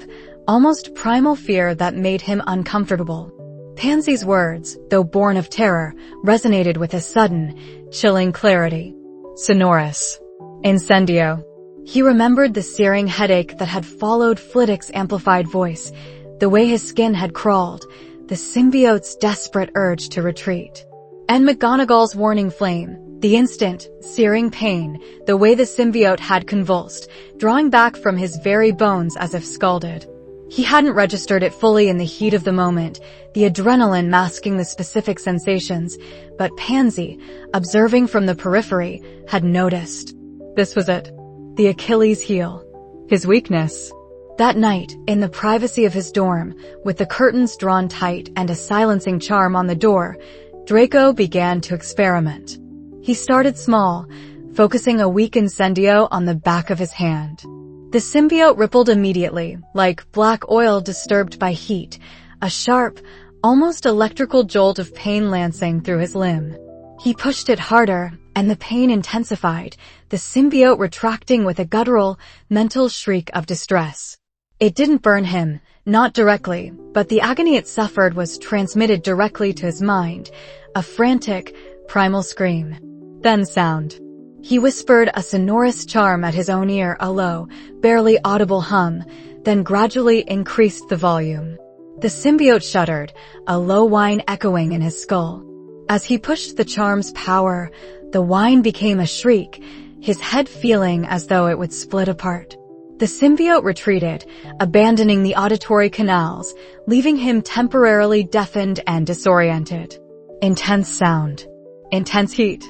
almost primal fear that made him uncomfortable. Pansy's words, though born of terror, resonated with a sudden, chilling clarity. Sonorous. Incendio. He remembered the searing headache that had followed Flitwick's amplified voice, the way his skin had crawled, the symbiote's desperate urge to retreat. And McGonagall's warning flame, the instant, searing pain, the way the symbiote had convulsed, drawing back from his very bones as if scalded. He hadn't registered it fully in the heat of the moment, the adrenaline masking the specific sensations, but Pansy, observing from the periphery, had noticed. This was it. The Achilles heel. His weakness. That night, in the privacy of his dorm, with the curtains drawn tight and a silencing charm on the door, Draco began to experiment. He started small, focusing a weak incendio on the back of his hand. The symbiote rippled immediately, like black oil disturbed by heat, a sharp, almost electrical jolt of pain lancing through his limb. He pushed it harder, and the pain intensified, the symbiote retracting with a guttural, mental shriek of distress. It didn't burn him, not directly, but the agony it suffered was transmitted directly to his mind, a frantic, primal scream. Then sound. He whispered a sonorous charm at his own ear, a low, barely audible hum, then gradually increased the volume. The symbiote shuddered, a low whine echoing in his skull. As he pushed the charm's power, the whine became a shriek, his head feeling as though it would split apart. The symbiote retreated, abandoning the auditory canals, leaving him temporarily deafened and disoriented. Intense sound. Intense heat.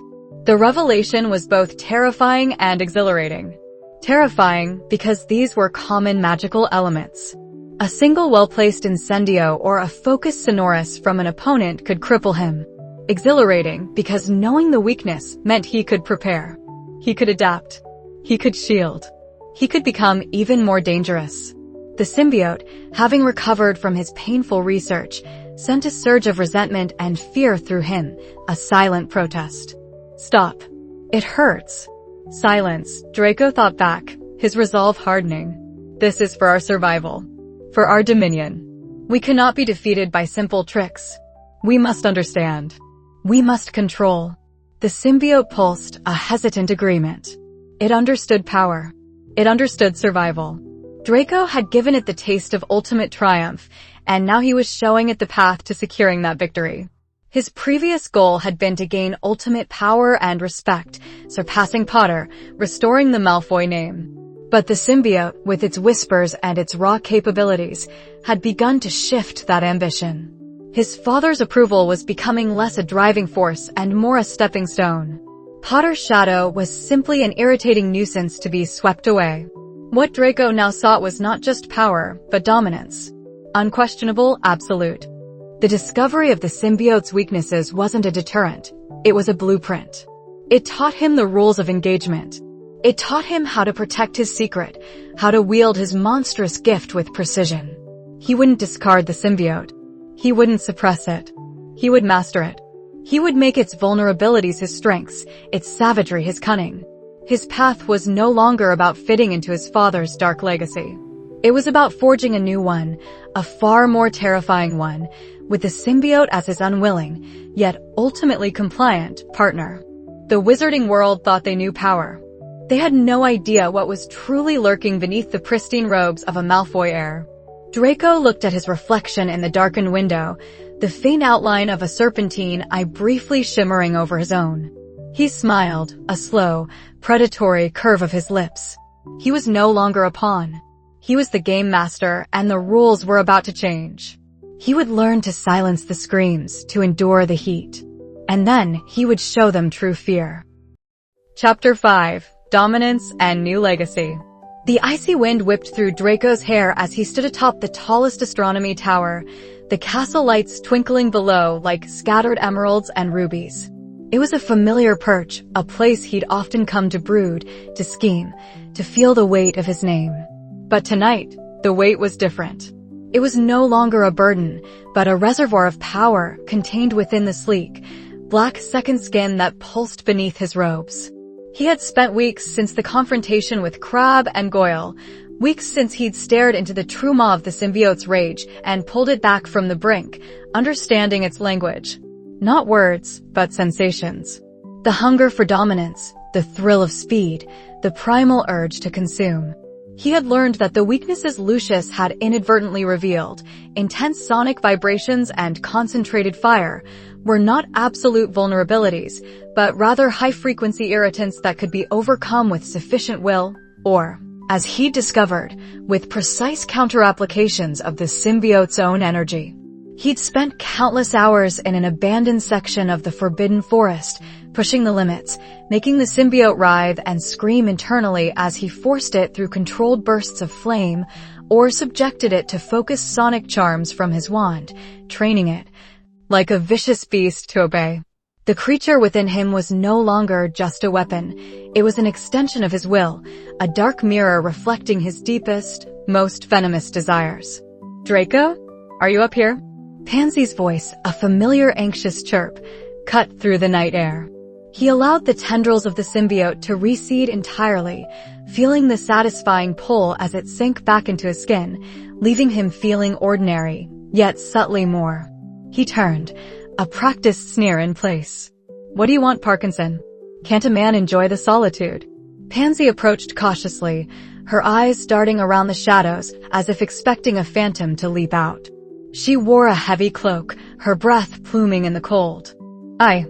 The revelation was both terrifying and exhilarating. Terrifying because these were common magical elements. A single well-placed incendio or a focused sonorous from an opponent could cripple him. Exhilarating because knowing the weakness meant he could prepare. He could adapt. He could shield. He could become even more dangerous. The symbiote, having recovered from his painful research, sent a surge of resentment and fear through him, a silent protest. Stop. It hurts. Silence, Draco thought back, his resolve hardening. This is for our survival. For our dominion. We cannot be defeated by simple tricks. We must understand. We must control. The symbiote pulsed, a hesitant agreement. It understood power. It understood survival. Draco had given it the taste of ultimate triumph, and now he was showing it the path to securing that victory. His previous goal had been to gain ultimate power and respect, surpassing Potter, restoring the Malfoy name. But the symbiote, with its whispers and its raw capabilities, had begun to shift that ambition. His father's approval was becoming less a driving force and more a stepping stone. Potter's shadow was simply an irritating nuisance to be swept away. What Draco now sought was not just power, but dominance. Unquestionable, absolute. The discovery of the symbiote's weaknesses wasn't a deterrent, it was a blueprint. It taught him the rules of engagement. It taught him how to protect his secret, how to wield his monstrous gift with precision. He wouldn't discard the symbiote. He wouldn't suppress it. He would master it. He would make its vulnerabilities his strengths, its savagery his cunning. His path was no longer about fitting into his father's dark legacy. It was about forging a new one, a far more terrifying one, with the symbiote as his unwilling, yet ultimately compliant, partner. The wizarding world thought they knew power. They had no idea what was truly lurking beneath the pristine robes of a Malfoy heir. Draco looked at his reflection in the darkened window, the faint outline of a serpentine eye briefly shimmering over his own. He smiled, a slow, predatory curve of his lips. He was no longer a pawn. He was the game master, and the rules were about to change. He would learn to silence the screams, to endure the heat. And then he would show them true fear. Chapter 5. Dominance and New Legacy. The icy wind whipped through Draco's hair as he stood atop the tallest astronomy tower, the castle lights twinkling below like scattered emeralds and rubies. It was a familiar perch, a place he'd often come to brood, to scheme, to feel the weight of his name. But tonight, the weight was different. It was no longer a burden, but a reservoir of power contained within the sleek, black second skin that pulsed beneath his robes. He had spent weeks since the confrontation with Crabbe and Goyle, weeks since he'd stared into the true maw of the symbiote's rage and pulled it back from the brink, understanding its language. Not words, but sensations. The hunger for dominance, the thrill of speed, the primal urge to consume. He had learned that the weaknesses Lucius had inadvertently revealed, intense sonic vibrations and concentrated fire, were not absolute vulnerabilities, but rather high-frequency irritants that could be overcome with sufficient will, or, as he discovered, with precise counter-applications of the symbiote's own energy. He'd spent countless hours in an abandoned section of the Forbidden Forest, pushing the limits, making the symbiote writhe and scream internally as he forced it through controlled bursts of flame, or subjected it to focused sonic charms from his wand, training it, like a vicious beast, to obey. The creature within him was no longer just a weapon. It was an extension of his will, a dark mirror reflecting his deepest, most venomous desires. Draco? Are you up here? Pansy's voice, a familiar anxious chirp, cut through the night air. He allowed the tendrils of the symbiote to reseed entirely, feeling the satisfying pull as it sank back into his skin, leaving him feeling ordinary, yet subtly more. He turned, a practiced sneer in place. What do you want, Parkinson? Can't a man enjoy the solitude? Pansy approached cautiously, her eyes darting around the shadows as if expecting a phantom to leap out. She wore a heavy cloak, her breath pluming in the cold. I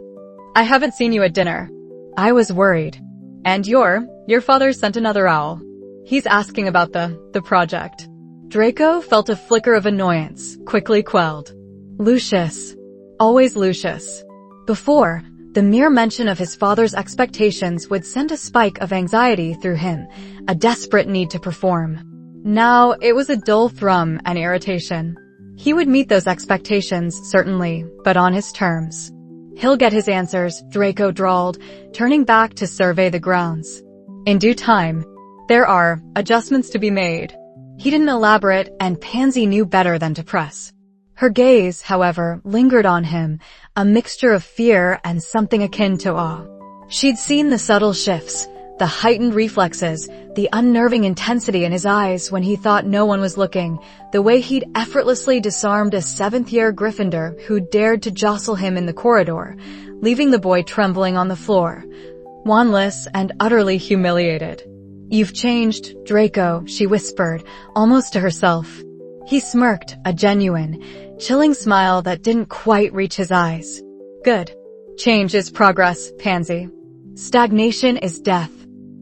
haven't seen you at dinner. I was worried. And your father sent another owl. He's asking about the project. Draco felt a flicker of annoyance, quickly quelled. Lucius. Always Lucius. Before, the mere mention of his father's expectations would send a spike of anxiety through him, a desperate need to perform. Now, it was a dull thrum and irritation. He would meet those expectations, certainly, but on his terms. He'll get his answers, Draco drawled, turning back to survey the grounds. In due time, there are adjustments to be made. He didn't elaborate, and Pansy knew better than to press. Her gaze, however, lingered on him, a mixture of fear and something akin to awe. She'd seen the subtle shifts, the heightened reflexes, the unnerving intensity in his eyes when he thought no one was looking, the way he'd effortlessly disarmed a seventh-year Gryffindor who dared to jostle him in the corridor, leaving the boy trembling on the floor, wandless and utterly humiliated. You've changed, Draco, she whispered, almost to herself. He smirked, a genuine, chilling smile that didn't quite reach his eyes. Good. Change is progress, Pansy. Stagnation is death.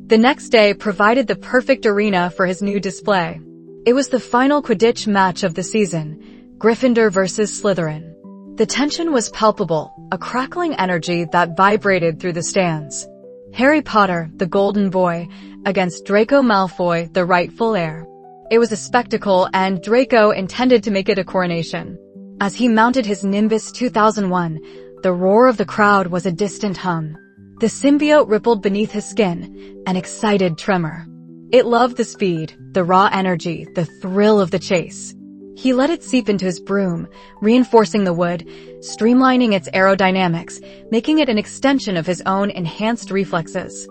The next day provided the perfect arena for his new display. It was the final Quidditch match of the season, Gryffindor versus Slytherin. The tension was palpable, a crackling energy that vibrated through the stands. Harry Potter, the golden boy, against Draco Malfoy, the rightful heir. It was a spectacle, and Draco intended to make it a coronation. As he mounted his Nimbus 2001, the roar of the crowd was a distant hum. The symbiote rippled beneath his skin, an excited tremor. It loved the speed, the raw energy, the thrill of the chase. He let it seep into his broom, reinforcing the wood, streamlining its aerodynamics, making it an extension of his own enhanced reflexes.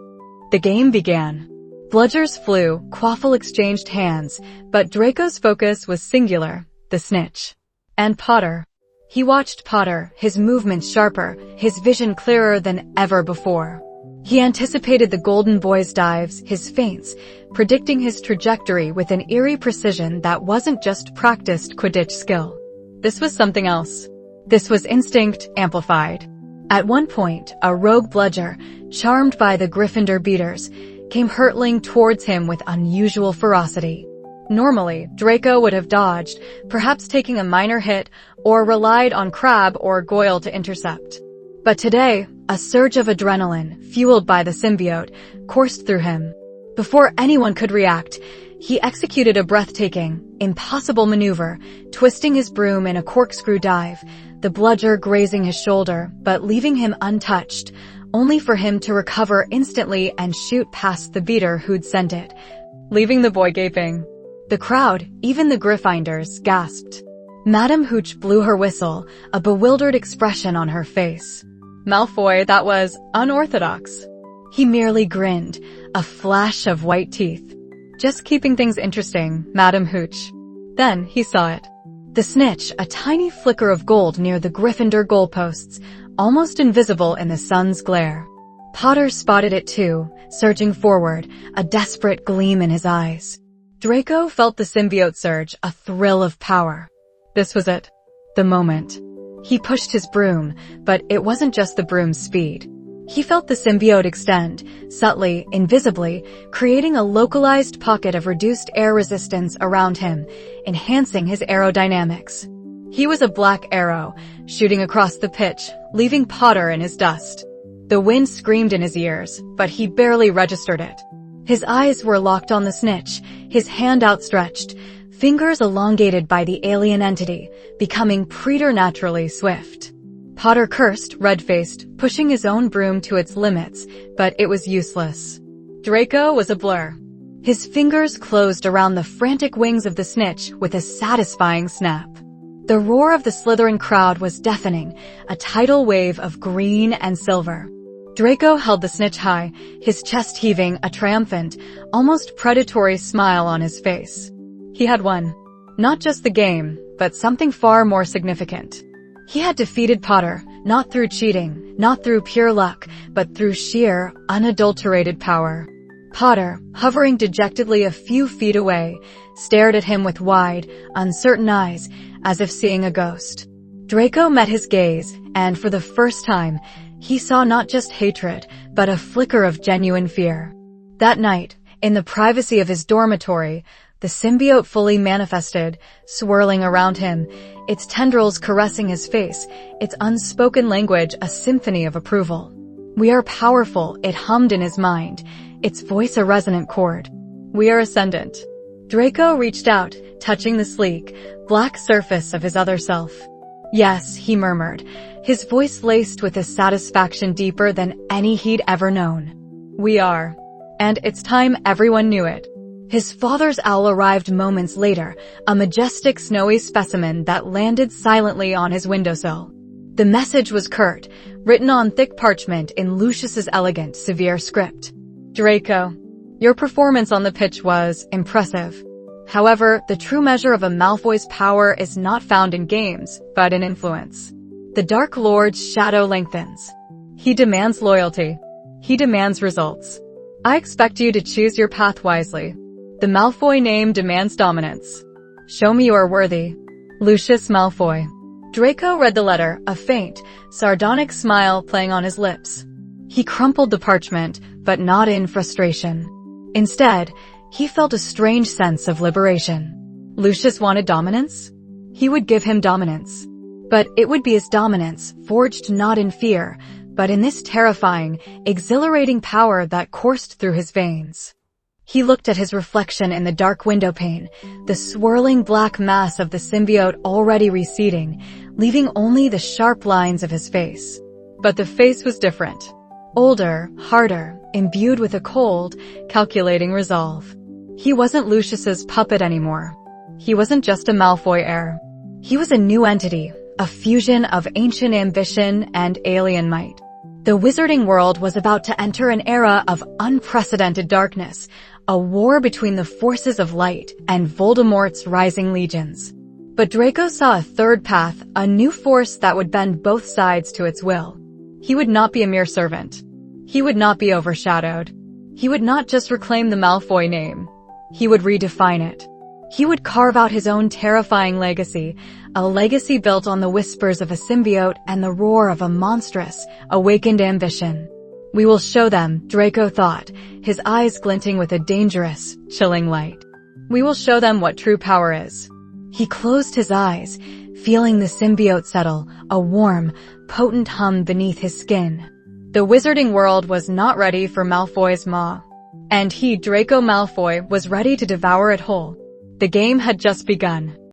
The game began. Bludgers flew, Quaffle exchanged hands, but Draco's focus was singular, the snitch. And Potter. He watched Potter, his movements sharper, his vision clearer than ever before. He anticipated the golden boy's dives, his feints, predicting his trajectory with an eerie precision that wasn't just practiced Quidditch skill. This was something else. This was instinct amplified. At one point, a rogue bludger, charmed by the Gryffindor beaters, came hurtling towards him with unusual ferocity. Normally, Draco would have dodged, perhaps taking a minor hit, or relied on Crabbe or Goyle to intercept. But today, a surge of adrenaline, fueled by the symbiote, coursed through him. Before anyone could react, he executed a breathtaking, impossible maneuver, twisting his broom in a corkscrew dive, the bludger grazing his shoulder, but leaving him untouched, only for him to recover instantly and shoot past the beater who'd sent it, leaving the boy gaping. The crowd, even the Gryffindors, gasped. Madame Hooch blew her whistle, a bewildered expression on her face. Malfoy, that was unorthodox. He merely grinned, a flash of white teeth. Just keeping things interesting, Madame Hooch. Then he saw it. The snitch, a tiny flicker of gold near the Gryffindor goalposts, almost invisible in the sun's glare. Potter spotted it too, surging forward, a desperate gleam in his eyes. Draco felt the symbiote surge, a thrill of power. This was it. The moment. He pushed his broom, but it wasn't just the broom's speed. He felt the symbiote extend, subtly, invisibly, creating a localized pocket of reduced air resistance around him, enhancing his aerodynamics. He was a black arrow, shooting across the pitch, leaving Potter in his dust. The wind screamed in his ears, but he barely registered it. His eyes were locked on the snitch, his hand outstretched, fingers elongated by the alien entity, becoming preternaturally swift. Potter cursed, red-faced, pushing his own broom to its limits, but it was useless. Draco was a blur. His fingers closed around the frantic wings of the snitch with a satisfying snap. The roar of the Slytherin crowd was deafening, a tidal wave of green and silver. Draco held the snitch high, his chest heaving, a triumphant, almost predatory smile on his face. He had won. Not just the game, but something far more significant. He had defeated Potter, not through cheating, not through pure luck, but through sheer, unadulterated power. Potter, hovering dejectedly a few feet away, stared at him with wide, uncertain eyes, as if seeing a ghost. Draco met his gaze, and for the first time, he saw not just hatred, but a flicker of genuine fear. That night, in the privacy of his dormitory, the symbiote fully manifested, swirling around him, its tendrils caressing his face, its unspoken language a symphony of approval. "We are powerful," it hummed in his mind, its voice a resonant chord. "We are ascendant." Draco reached out, touching the sleek, black surface of his other self. "Yes," he murmured, his voice laced with a satisfaction deeper than any he'd ever known. "We are. And it's time everyone knew it." His father's owl arrived moments later, a majestic snowy specimen that landed silently on his windowsill. The message was curt, written on thick parchment in Lucius's elegant, severe script. "Draco, your performance on the pitch was impressive. However, the true measure of a Malfoy's power is not found in games, but in influence. The Dark Lord's shadow lengthens. He demands loyalty. He demands results. I expect you to choose your path wisely. The Malfoy name demands dominance. Show me you are worthy. Lucius Malfoy." Draco read the letter, a faint, sardonic smile playing on his lips. He crumpled the parchment, but not in frustration. Instead, he felt a strange sense of liberation. Lucius wanted dominance? He would give him dominance. But it would be his dominance, forged not in fear, but in this terrifying, exhilarating power that coursed through his veins. He looked at his reflection in the dark window pane, the swirling black mass of the symbiote already receding, leaving only the sharp lines of his face. But the face was different. Older, harder, imbued with a cold, calculating resolve. He wasn't Lucius's puppet anymore. He wasn't just a Malfoy heir. He was a new entity, a fusion of ancient ambition and alien might. The wizarding world was about to enter an era of unprecedented darkness, a war between the forces of light and Voldemort's rising legions. But Draco saw a third path, a new force that would bend both sides to its will. He would not be a mere servant. He would not be overshadowed. He would not just reclaim the Malfoy name. He would redefine it. He would carve out his own terrifying legacy, a legacy built on the whispers of a symbiote and the roar of a monstrous, awakened ambition. We will show them, Draco thought, his eyes glinting with a dangerous, chilling light. We will show them what true power is. He closed his eyes, feeling the symbiote settle, a warm, potent hum beneath his skin. The wizarding world was not ready for Malfoy's maw. And he, Draco Malfoy, was ready to devour it whole. The game had just begun.